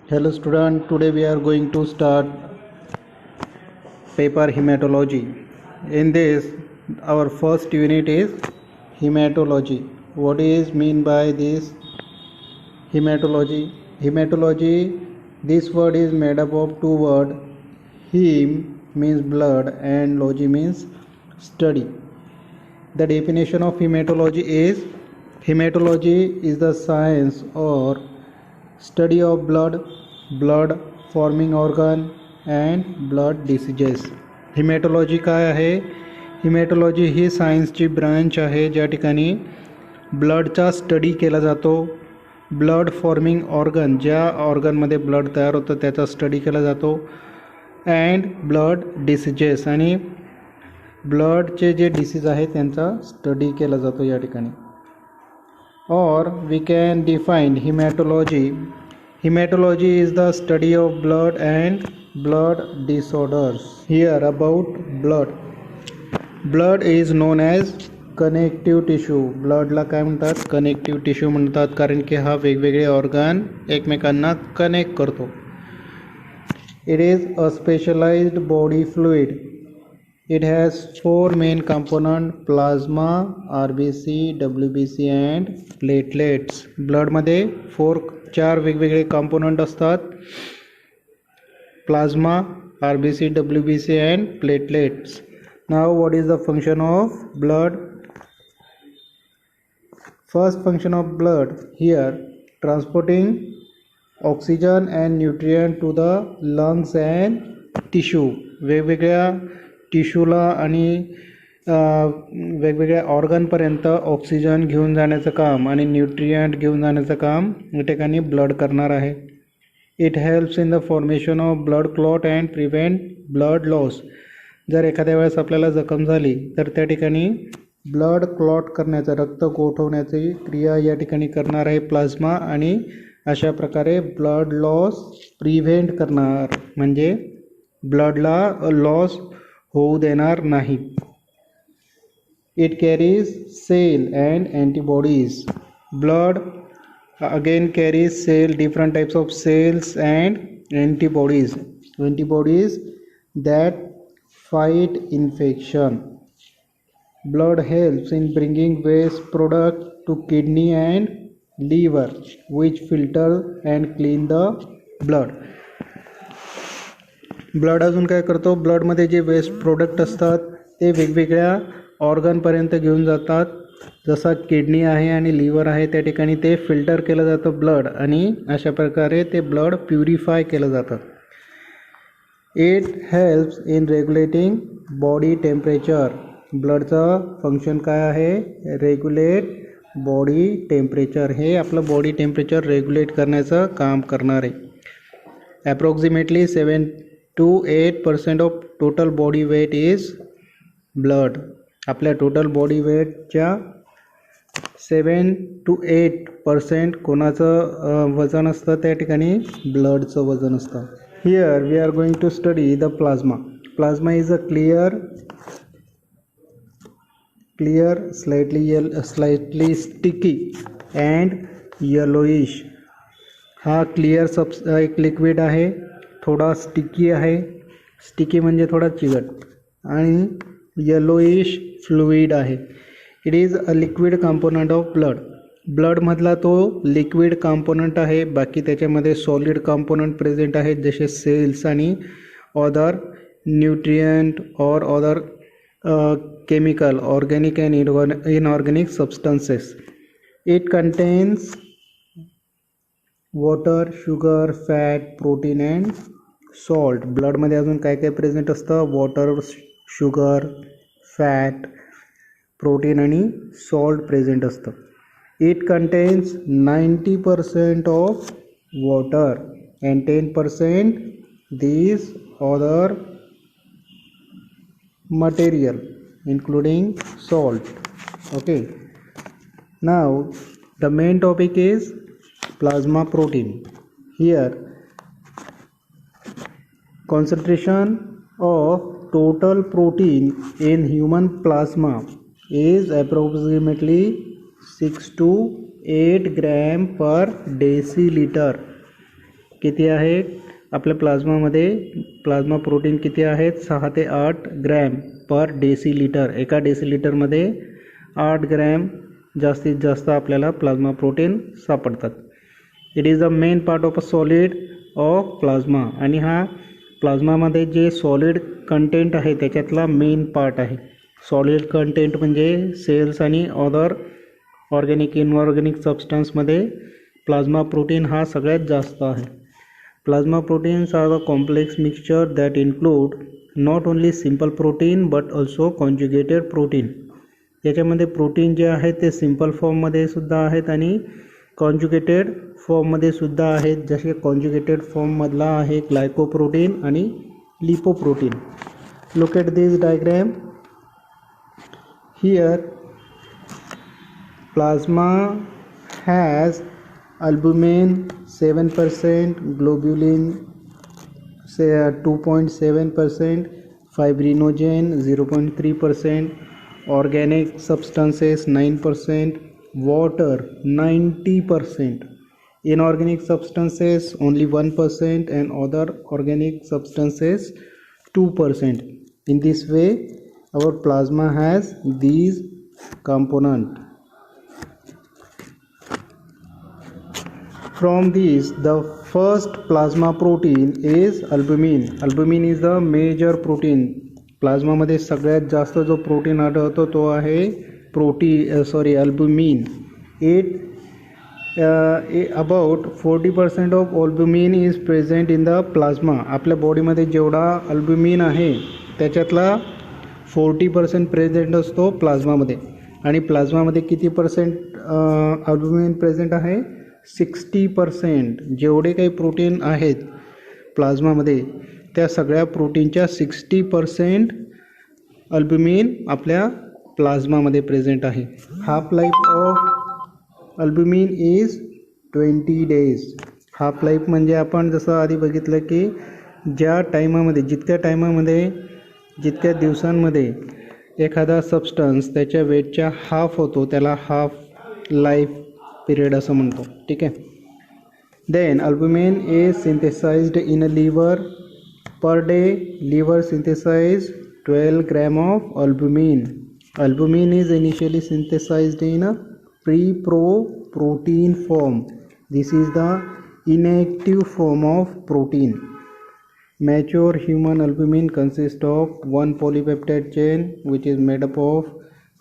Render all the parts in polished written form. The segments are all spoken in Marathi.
Hello student, today we are going to start paper hematology. In this, our first unit is hematology. What is mean by this hematology? Hematology, this word is made up of two words. Hem means blood and logy means study. The definition of hematology is the science or study of blood forming organ and blood diseases. Haematology काय आहे? हिमॅटॉलॉजी ही सायन्सची ब्रांच आहे ज्या ठिकाणी ब्लडचा स्टडी केला जातो. ब्लड फॉर्मिंग ऑर्गन, ज्या ऑर्गनमध्ये ब्लड तयार होतं त्याचा स्टडी केला जातो. अँड ब्लड डिसीजेस, आणि ब्लडचे जे डिसीज आहे त्यांचा स्टडी केला जातो या ठिकाणी. Or we can define hematology. Hematology is the study of blood and blood disorders. Here about blood. Blood is known as connective tissue. ब्लडला काय म्हणतात? कनेक्टिव्ह टिश्यू म्हणतात, कारण की हा वेगवेगळे ऑर्गन एकमेकांना कनेक्ट करतो. It is a specialized body fluid. It has four main components: plasma, RBC, WBC and platelets. Blood मध्ये चार वेगवेगळे कंपोनंट असतात: plasma, RBC, WBC and platelets. Now what is the function of blood? First function of blood here, transporting oxygen and nutrient to the lungs and tissue. वेगवेगळ्या टिश्यूला आणि वेगवेगळ्या ऑर्गनपर्यंत ऑक्सिजन घेऊन जाण्याचं काम आणि न्यूट्रियंट घेऊन जाण्याचं काम या ठिकाणी ब्लड करणार आहे. It helps in the formation of blood clot and prevent blood loss. जर एखाद्या वेळेस आपल्याला जखम झाली तर त्या ठिकाणी ब्लड क्लॉट करण्याचं, रक्त गोठवण्याची क्रिया या ठिकाणी करणार आहे प्लाझ्मा, आणि अशा प्रकारे ब्लड लॉस प्रिव्हेंट करणार, म्हणजे ब्लडला लॉस होऊ देणार नाही. It carries cell and antibodies. Blood again carries cell, different types of cells and antibodies that fight infection. Blood helps in bringing waste product to kidney and liver, which filter and clean the blood. Blood अजून काय करतो? ब्लडमध्ये जे वेस्ट प्रोडक्ट असतात ते वेगवेगळ्या ऑर्गनपर्यंत घेऊन जातात. जसा किडनी आहे आणि लिव्हर आहे त्या ठिकाणी ते फिल्टर केलं जातं ब्लड, आणि अशा प्रकारे ते ब्लड प्युरिफाय केलं जातं. It helps in regulating body temperature. ब्लडचं फंक्शन काय आहे? Regulate body temperature. हे आपलं बॉडी टेम्परेचर रेग्युलेट करण्याचं काम करणार आहे. Approximately 7 to 8% of total body weight is blood. आपल्या टोटल बॉडी वेटच्या 7 to 8% कोणाचं वजन असतं? त्या ठिकाणी ब्लडचं वजन असतं. Here we are going to study the plasma. Plasma is a clear slightly sticky and yellowish. हा क्लिअर एक लिक्विड आहे, थोडा स्टिकी आहे. स्टिकी म्हणजे थोडा चिकट, आणि येलोइश फ्लुइड आहे. It is a liquid component of blood. ब्लडमधला तो लिक्विड कंपोनंट आहे. बाकी त्याच्यामध्ये सॉलिड कंपोनंट प्रेझेंट आहेत, जसे सेल्स आणि अदर न्यूट्रियंट और other chemical, organic and inorganic substances. It contains water, sugar, fat, protein and salt. ब्लडमध्ये अजून काय काय प्रेझेंट असतं? वॉटर, शुगर, फॅट, प्रोटीन आणि सॉल्ट प्रेझेंट असतं. It contains 90% of water and 10% these other material including salt. Okay, now the main topic is plasma protein. Here concentration of total protein in human plasma is approximately 6 to 8 gram per deciliter. किती आहे आपल्या प्लाझ्मामध्ये? प्लाझ्मा प्रोटीन किती आहेत? 6 ते 8 ग्रॅम पर डेसिलिटर. एका डेसिलिटरमध्ये 8 ग्रॅम जास्तीत जास्त आपल्याला प्लाझ्मा प्रोटीन सापडतात. It is the main part of a solid of plasma. आणि हा प्लाझ्मामध्ये जे सॉलिड कंटेंट आहे त्याच्यातला मेन पार्ट आहे. सॉलिड कंटेंट म्हणजे सेल्स आणि अदर ऑर्गॅनिक इनऑर्गॅनिक सबस्टन्समध्ये प्लाझ्मा प्रोटीन हा सगळ्यात जास्त आहे. Plasma proteins are the complex mixture that include not only simple protein but also conjugated protein. याच्यामध्ये प्रोटीन जे आहेत ते सिम्पल फॉर्ममध्ये सुद्धा आहेत आणि कॉन्जुगेटेड फॉर्ममध्ये सुद्धा आहेत. जसे कॉन्जुगेटेड फॉर्ममधला आहे ग्लायकोप्रोटीन आणि lipoprotein. Look at this diagram. Here plasma has albumin 7%, globulin 2.7%, fibrinogen 0.3%, organic substances 9%, water 90%, inorganic substances only 1%, and other organic substances 2%. In this way our plasma has these components. From these, the first plasma protein is albumin. Albumin is the major protein. Plasma मध्ये सगळ्यात जास्त जो प्रोटीन आढळतो तो आहे albumin. About 40% of albumin is present in the plasma. आपल्या बॉडीमध्ये जेवढा अल्ब्युमिन आहे त्याच्यातला 40% प्रेझेंट असतो प्लाझ्मामध्ये. आणि प्लाझ्मामध्ये किती पर्सेंट अल्ब्युमिन प्रेझेंट आहे? 60%. जेवढे काही प्रोटीन आहेत प्लाझ्मामध्ये त्या सगळ्या प्रोटीनच्या 60% अल्ब्युमिन आपल्या प्लाझ्मामध्ये प्रेझेंट आहे. Half life of albumin is 20 days. Half life म्हणजे आपण जसं आधी बघितलं की ज्या टायमामध्ये जितक्या दिवसांमध्ये एखादा सबस्टन्स त्याच्या वेटच्या हाफ होतो त्याला हाफ लाईफ पीरियड असं म्हणतो. ठीक आहे. Then albumin is synthesized in a liver. Per day liver synthesize 12 gram of albumin. Albumin is initially synthesized in a protein form. This is the inactive form of protein. Mature human albumin consists of one polypeptide chain which is made up of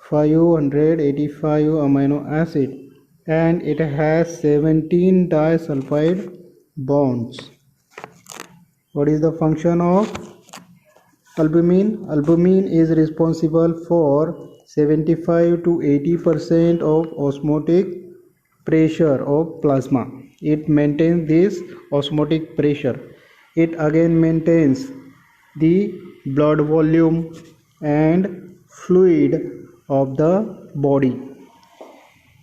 585 amino acid and it has 17 disulfide bonds. What is the function of albumin? Albumin is responsible for 75 to 80% of osmotic pressure of plasma. It maintains this osmotic pressure. It again maintains the blood volume and fluid of the body.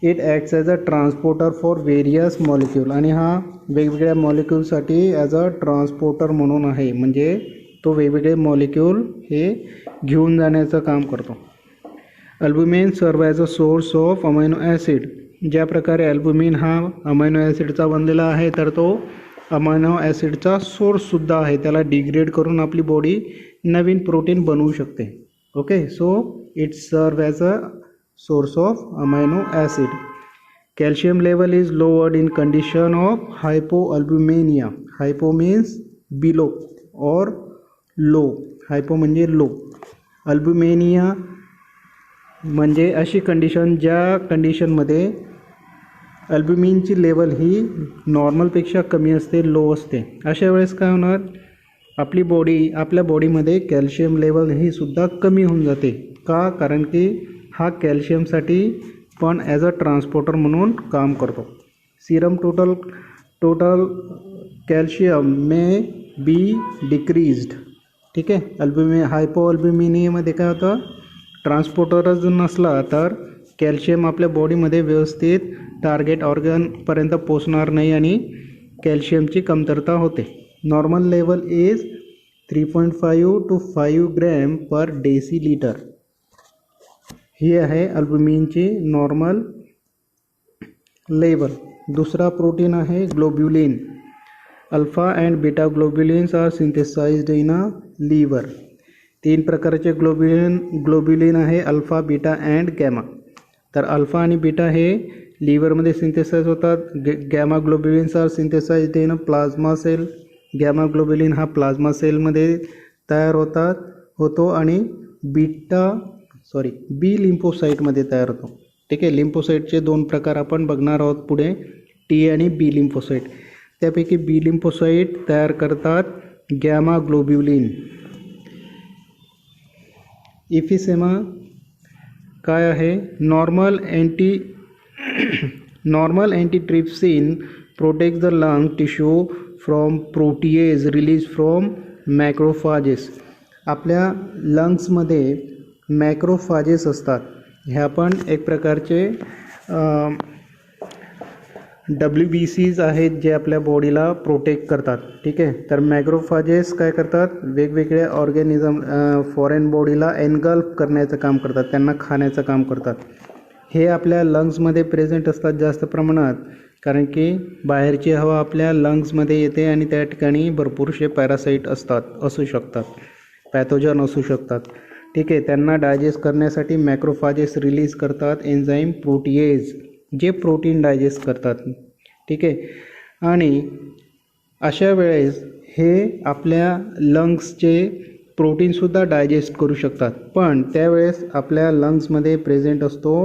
It acts as a transporter for various molecule. आणि हा वेगवेगळ्या मॉलिक्यूलसाठी ॲज अ ट्रान्सपोर्टर म्हणून आहे. म्हणजे तो वेगवेगळे मॉलिक्यूल हे घेऊन जाण्याचं काम करतो. अल्ब्युमिन सर्व as a source of amino acid. ज्या प्रकारे अल्ब्युमिन हा अमायनो ॲसिडचा बनलेला आहे तर तो अमायनो ॲसिडचा सोर्ससुद्धा आहे. त्याला डिग्रेड करून आपली बॉडी नवीन प्रोटीन बनवू शकते. Okay. So it serve as a source of amino acid. Calcium level is lowered in condition of hypoalbuminemia. Hypo means below or low. Hypo म्हणजे low. Albuminemia म्हणजे अशी कंडिशन ज्या कंडिशनमध्ये अल्ब्युमिनची लेवल ही नॉर्मलपेक्षा कमी असते, लो असते. अशा वेळेस काय होणार? आपल्या बॉडीमध्ये कॅल्शियम लेवल ही सुद्धा कमी होऊन जाते. का? कारण की हा कॅल्शियमसाठी पण ॲज अ ट्रान्सपोर्टर म्हणून काम करतो. Serum total calcium may be decreased. ठीक आहे. हायपोअल्ब्युमिनियामध्ये काय होतं? ट्रान्सपोर्टरच जर नसला तर कॅल्शियम आपल्या बॉडीमध्ये व्यवस्थित टार्गेट ऑर्गनपर्यंत पोचणार नाही आणि कॅल्शियमची कमतरता होते. Normal level is 3.5 to 5 gram per decilitre. ही आहे अल्ब्युमिनची नॉर्मल लेवल. दुसरा प्रोटीन आहे globulin. Alpha and beta globulins are synthesized in a liver. 3 प्रकारचे ग्लोब्युलिन आहे, अल्फा, बीटा अँड गॅमा. तर अल्फा आणि बीटा हे लिव्हरमध्ये सिंथेसाइज होतात. Gamma globulins are synthesized in a plasma cell. Gamma globulin हा प्लाझ्मा सेलमध्ये तयार होतो आणि बी लिम्फोसाईटमध्ये तयार होतो. ठीक आहे. लिम्फोसाईटचे 2 प्रकार आपण बघणार आहोत पुढे, टी आणि बी लिम्फोसाईट. त्यापैकी बी लिम्फोसाईट तयार करतात गॅमा ग्लोब्युलिन. इफिसेमा काय आहे? Normal antitrypsin protect the lung tissue from protease release from macrophages. आपल्या लंग्समध्ये मॅक्रोफाजेस असतात. ह्या पण एक प्रकारचे WBCs आहेत जे आपल्या बॉडीला प्रोटेक्ट करतात. ठीक आहे. तर मॅक्रोफाजेस काय करतात? वेगवेगळ्या ऑर्गॅनिझम फॉरेन बॉडीला एनगल्फ करण्याचं काम करतात, त्यांना खाण्याचं काम करतात. हे आपल्या लंग्समध्ये प्रेझेंट असतात जास्त प्रमाणात, कारण की बाहेरची हवा आपल्या लंग्समध्ये येते आणि त्या ठिकाणी भरपूरसे पॅरासाईट असू शकतात, पॅथोजन असू शकतात. ठीक आहे. त्यांना डायजेस्ट करण्यासाठी मॅक्रोफाजेस रिलीज करतात एन्झाईम प्रोटीएज, जे प्रोटीन डायजेस्ट करतात. ठीक आहे. आणि अशा वेळेस हे आपल्या लंग्सचे प्रोटीनसुद्धा डायजेस्ट करू शकतात. पण त्यावेळेस आपल्या लंग्समध्ये प्रेझेंट असतो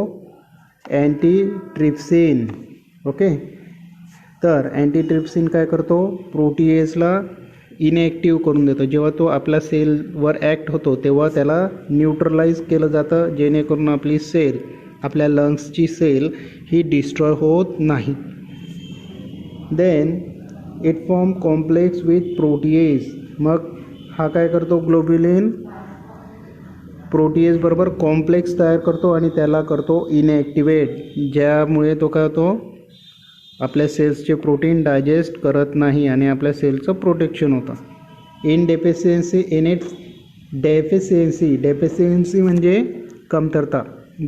अँटीट्रिप्सिन. ओके. तर अँटीट्रिप्सिन काय करतो? प्रोटीएजला इनॲक्टिव्ह करून देतो. जेव्हा तो आपल्या सेलवर ॲक्ट होतो तेव्हा त्याला न्यूट्रलाइज केलं जातं, जेणेकरून आपली सेल, आपल्या लंग्सची सेल ही डिस्ट्रॉय होत नाही. Then it form complex with protease. मग हा काय करतो? ग्लोब्युलिन प्रोटीएज बरोबर कॉम्प्लेक्स तयार करतो आणि त्याला करतो इनॲक्टिवेट, ज्यामुळे तो काय होतो? आपल्या सेल्सचे प्रोटीन डायजेस्ट करत नाही आणि आपल्या सेलचं प्रोटेक्शन होतं. डेफिशियन्सी म्हणजे कमतरता.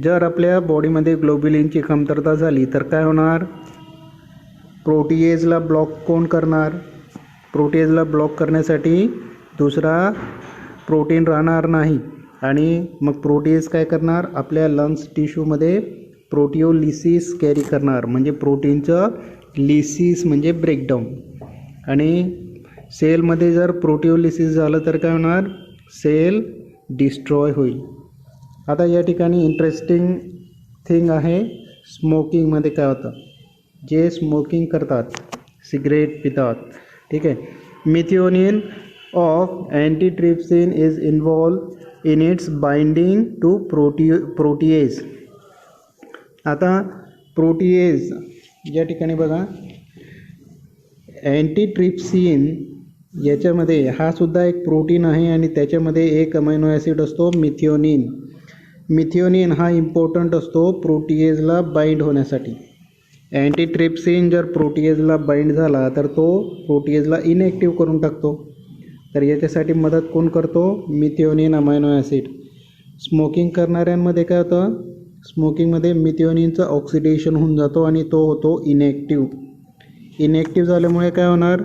जर आपल्या बॉडीमध्ये ग्लोब्युलिनची कमतरता झाली तर काय होणार? प्रोटीएजला ब्लॉक कोण करणार? प्रोटीएजला ब्लॉक करण्यासाठी दुसरा प्रोटीन राहणार नाही आणि मग प्रोटीएज काय करणार? आपल्या लंग्स टिश्यूमध्ये प्रोटिओलिसिस कॅरी करणार, म्हणजे प्रोटीनचं लिसिस म्हणजे ब्रेकडाऊन. आणि सेलमध्ये जर प्रोटिओलिसिस झालं तर काय होणार? सेल डिस्ट्रॉय होईल. आता या ठिकाणी इंटरेस्टिंग थिंग आहे, स्मोकिंगमध्ये काय होतं? जे स्मोकिंग करतात, सिगरेट पितात. ठीक आहे. Methionine of antitrypsin is involve in its binding to protease. आता प्रोटीएज या ठिकाणी बघा, अँटीट्रिप्सिन याच्यामध्ये हा सुद्धा एक प्रोटीन आहे आणि त्याच्यामध्ये एक अमायनो ॲसिड असतो मिथिओनिन. मिथिओनिन हा इम्पॉर्टंट असतो प्रोटीएजला बाइंड होण्यासाठी. अँटीट्रिप्सिन जर प्रोटीएजला बाइंड झाला तर तो प्रोटीएजला इनॲक्टिव्ह करून टाकतो. तर याच्यासाठी मदत कोण करतो? मिथिओनिन अमायनो ॲसिड. स्मोकिंग करणाऱ्यांमध्ये काय होतं? स्मोकिंगमध्ये मिथिओनिनचं ऑक्सिडेशन होऊन जातो आणि तो होतो इनॲक्टिव्ह. इनॲक्टिव्ह झाल्यामुळे काय होणार?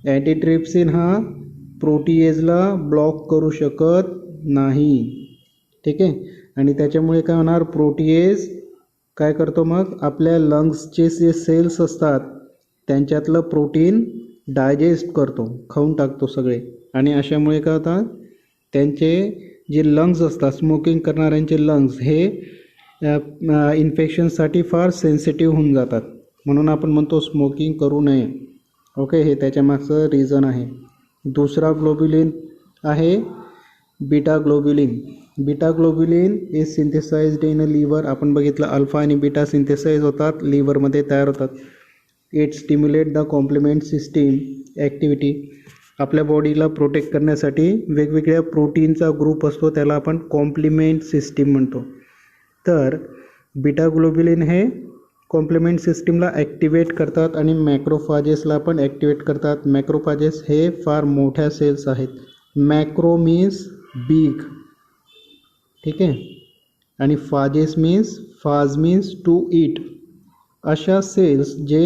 अँटीट्रिप्सिन हा प्रोटीएजला ब्लॉक करू शकत नाही. ठीक आहे. आणि त्याच्यामुळे काय होणार? प्रोटीएज काय करतो? मग आपल्या लंग्सचे जे सेल्स असतात त्यांच्यातलं प्रोटीन डायजेस्ट करतो, खाऊन टाकतो सगळे. आणि अशामुळे काय होतं? त्यांचे जे लंग्स असतात, स्मोकिंग करणाऱ्यांचे लंग्स हे इन्फेक्शनसाठी फार सेन्सिटिव्ह होऊन जातात. म्हणून आपण म्हणतो स्मोकिंग करू नये. ओके. हे त्याच्यामागचं रिझन आहे. दुसरा ग्लोब्युलिन आहे beta globulin. Beta globulin is synthesized in a liver. आपण बघितलं अल्फा आणि बीटा सिंथेसाइज होतात, लिव्हरमध्ये तयार होतात. It stimulate the complement system activity. आपल्या बॉडीला प्रोटेक्ट करण्यासाठी वेगवेगळ्या प्रोटीनचा ग्रुप असतो, त्याला आपण कॉम्प्लिमेंट सिस्टीम म्हणतो. तर बीटा ग्लोब्युलिन हे कॉम्प्लिमेंट सिस्टीमला ॲक्टिवेट करतात आणि मॅक्रोफाजेसला पण ॲक्टिवेट करतात. मॅक्रोफाजेस हे फार मोठ्या सेल्स आहेत. Macro means big. ठीक आहे. आणि फाज मीन्स टू ईट. अशा सेल्स जे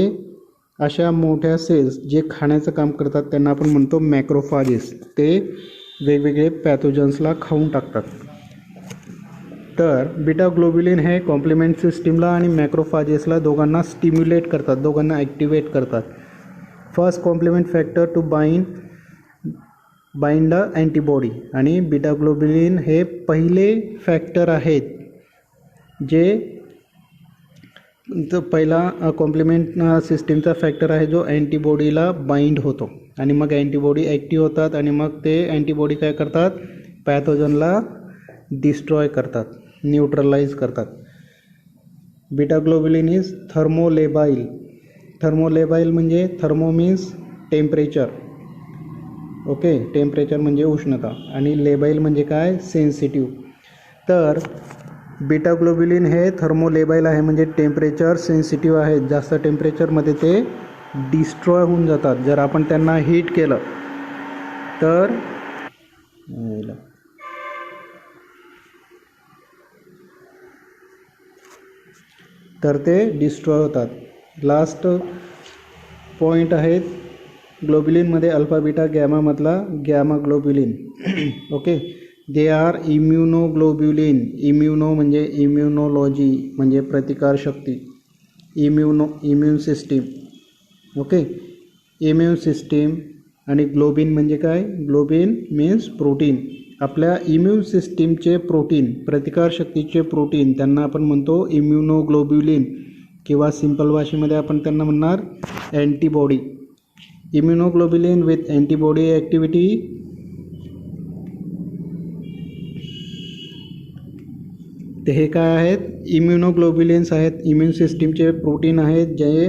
अशा मोठ्या सेल्स जे खाण्याचं काम करतात त्यांना आपण म्हणतो मॅक्रोफाजेस. ते वेगवेगळे पॅथोजन्सला खाऊन टाकतात. तर बीटा ग्लोब्युलिन हे कॉम्प्लिमेंट सिस्टीमला आणि मॅक्रोफाजेसला दोघांना स्टिम्युलेट करतात, दोघांना ॲक्टिवेट करतात. First complement factor to bind the antibody. आणि बीटा ग्लोब्युलिन हे पहिले फॅक्टर आहेत जे पहिला कॉम्प्लिमेंट सिस्टीमचा फॅक्टर आहे जो अँटीबॉडीला बाइंड होतो आणि मग अँटीबॉडी ॲक्टिव्ह होतात आणि मग ते अँटीबॉडी काय करतात, पॅथोजनला डिस्ट्रॉय करतात, न्यूट्रलाइज करतात. Beta globulin is thermolabile. Thermolabile म्हणजे thermo means temperature, okay, temperature म्हणजे उष्णता, आणि लेबाइल म्हणजे काय, सेन्सिटिव्ह. तर बीटा ग्लोब्युलिन हे थर्मोलेबाइल आहे म्हणजे टेम्परेचर सेन्सिटिव्ह आहे. जास्त टेम्परेचरमध्ये ते डिस्ट्रॉय होऊन जातात. जर आपण त्यांना हीट केलं तर ते डिस्ट्रॉय होतात. लास्ट पॉईंट आहेत ग्लोब्युलिनमध्ये अल्फा बीटा गॅमामधला gamma globulin. Okay, they are immunoglobulin. Immuno म्हणजे इम्युनोलॉजी म्हणजे प्रतिकारशक्ती, immune system. Okay, immune system. आणि ग्लोबिन म्हणजे काय, ग्लोबिन मीन्स प्रोटीन. आपल्या इम्यून सिस्टीमचे प्रोटीन, प्रतिकारशक्तीचे प्रोटीन, त्यांना आपण म्हणतो इम्युनोग्लोब्युलिन किंवा सिंपल भाषेमध्ये आपण त्यांना म्हणणार antibody. Immunoglobulin with antibody activity. ते हे काय आहेत, इम्युनोग्लोब्युलिन्स आहेत, इम्यून सिस्टीमचे प्रोटीन आहेत जे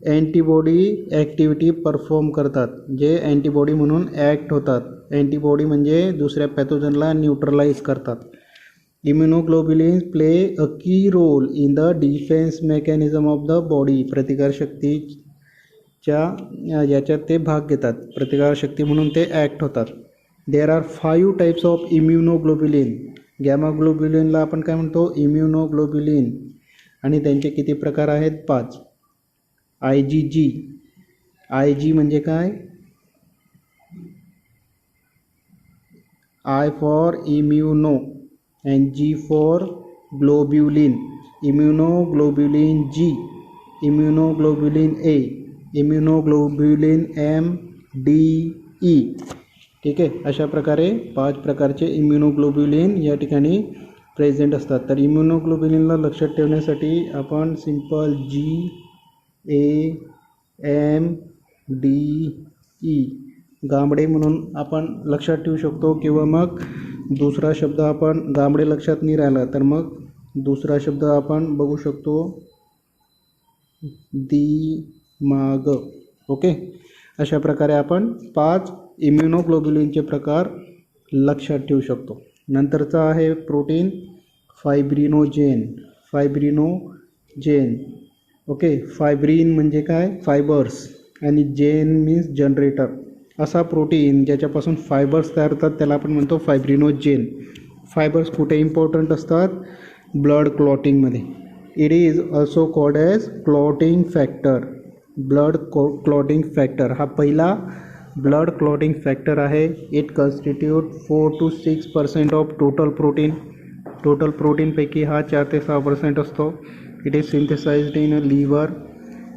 अँटीबॉडी ॲक्टिव्हिटी परफॉर्म करतात, जे अँटीबॉडी म्हणून ॲक्ट होतात. अँटीबॉडी म्हणजे दुसऱ्या पॅथोजनला न्यूट्रलाइज करतात. इम्युनोग्लोब्युलिन्स play a key role in the defence mechanism of the body. प्रतिकारशक्तीच्या याच्यात ते भाग घेतात, प्रतिकारशक्ती म्हणून ते ॲक्ट होतात. There are 5 types of immunoglobulin. Gamma ग्लोब्युलिनला आपण काय म्हणतो, इम्युनोग्लोब्युलिन. आणि त्यांचे किती प्रकार आहेत, 5. IgG. IG म्हणजे काय, I for immuno and G for globulin. Immunoglobulin G, immunoglobulin A, immunoglobulin M, D, E. ठीक आहे, अशा प्रकारे 5 प्रकारचे इम्युनोग्लोब्युलिन या ठिकाणी प्रेझेंट असतात. तर इम्युनोग्लोब्युलिनला लक्षात ठेवण्यासाठी आपण सिंपल GAMDE गांबडे म्हणून आपण लक्षात ठेवू शकतो, किंवा मग दुसरा शब्द आपण गांबडे लक्षात नाही राहिला तर मग दुसरा शब्द आपण बघू शकतो दिमाग. ओके, अशा प्रकारे आपण 5 इम्युनोग्लोब्युलिनचे प्रकार लक्षात ठेवू शकतो. नंतरचा आहे प्रोटीन फायब्रिनोजेन. ओके, फायब्रिन म्हणजे काय, फायबर्स, आणि जेन मीन्स जनरेटर. असा प्रोटीन ज्याच्यापासून फायबर्स तयार होतात त्याला आपण म्हणतो फायब्रिनोजेन. फायबर्स कुठे इम्पॉर्टंट असतात, ब्लड क्लॉटिंगमध्ये. It is also called as clotting factor. Blood clotting factor हा पहिला ब्लड क्लॉटिंग फॅक्टर आहे. It constitute 4 to 6% of total protein. Total प्रोटीनपैकी हा 4 ते 6% असतो. It is synthesized in a liver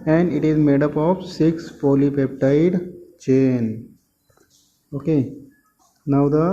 and it is made up of 6 polypeptide chain. Okay, now the